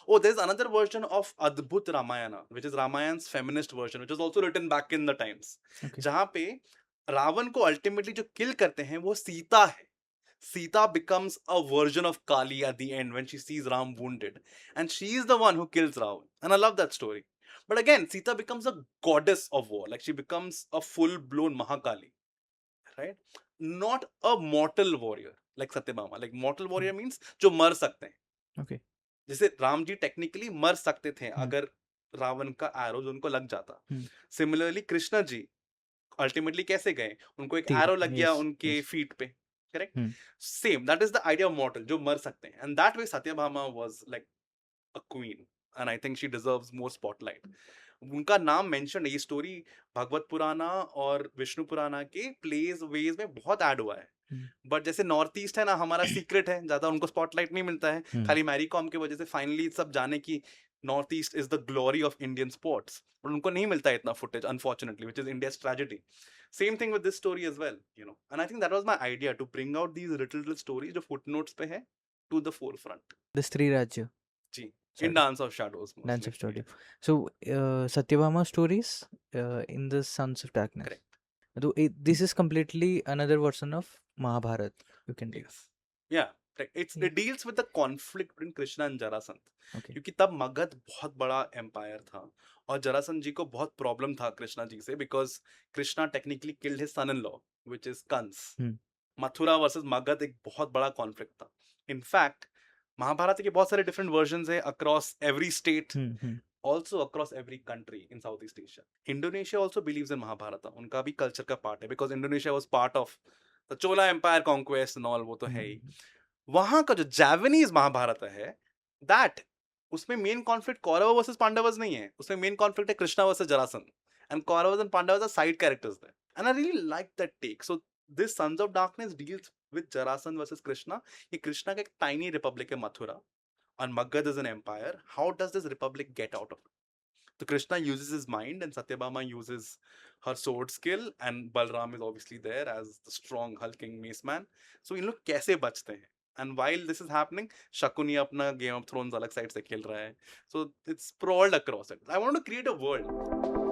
Oh, there's another version of Adbhut Ramayana, which is Ramayan's feminist version, which was also written back in the times. Okay. जहाँ पे रावण को ultimately जो किल करते हैं वो सीता है. Sita becomes a version of Kali at the end when she sees Ram wounded, and she is the one who kills Ravan. And I love that story. But again, Sita becomes a goddess of war, like she becomes a full-blown Mahakali, right? Not a mortal warrior like Satyabhama. Like mortal warrior means जो मर सकते हैं. Okay. जैसे Ram ji technically मर सकते थे Hmm. अगर रावण का एरो उनको लग जाता. Hmm. Similarly Krishna ji ultimately कैसे गए? उनको एक तीर. एरो लग गया Yes. उनके Yes. फीट पे. Correct. Hmm. Same that is the idea of मॉर्टल जो मर सकते हैं. And that way Satyabhama was like a queen and I think she deserves more spotlight. उनका नाम मेंशन है. ये स्टोरी भगवत पुराना और विष्णु पुराना के प्लेज वेज में बहुत ऐड हुआ है. Hmm. बट जैसे नॉर्थ ईस्ट है ना हमारा सीक्रेट है, ज्यादा उनको स्पॉटलाइट नहीं मिलता है. Hmm. खाली मैरी कॉम की वजह से फाइनली सब जाने की north east is the glory of Indian sports. और उनको नहीं मिलता है इतना footage unfortunately, which is India's tragedy. Same thing with this story as well, you know. And I think that was my idea to bring out these little stories जो footnotes पे है to the forefront. The Stree Rajya. जी. इन Sorry. Dance of shadows Dance mostly. of Story. So, Satyabhama stories in the Sons of Darkness. Correct. So, this is completely another version of Mahabharata. You can take. Yes. Yeah. It Yeah. deals with the conflict between Krishna and Jarasandh. Okay. क्योंकि तब मगध बहुत बड़ा empire था और जरासंध जी को बहुत problem था कृष्णा जी से, because Krishna technically killed his son in law which is Kansa. Hmm. Mathura versus Magadh एक बहुत बड़ा कॉन्फ्लिक्ट था. इनफैक्ट महाभारत के बहुत सारे डिफरेंट वर्जन्स हैं across every state, Hmm. Hmm. also across every country in Southeast Asia. Indonesia also believes in Mahabharata. उनका भी कल्चर का पार्ट है because Indonesia was part of the Chola Empire conquest and all, वो तो है ही. वहां का जो जापानीज महाभारत है दैट उसमें main conflict Kaurav versus Pandavas नहीं है. उसमें मेन कॉन्फ्लिक्ट है Krishna versus Jarasandh, and Kauravas and Pandavas are side characters there. And I really like that take. So this sons of darkness deals with Jarasandh versus Krishna. ये कृष्णा का एक टाइनी रिपब्लिक है Mathura and Magad is an empire. How does this republic get out of it? So Krishna uses his mind and Satyabhama uses her sword skill, and Balram is obviously there as the strong hulking mace man. So इन लोग कैसे बचते हैं? And while this is happening, Shakuni अपना Game of Thrones अलग side से खेल रहा है. So it's sprawled across it. I want to create a world.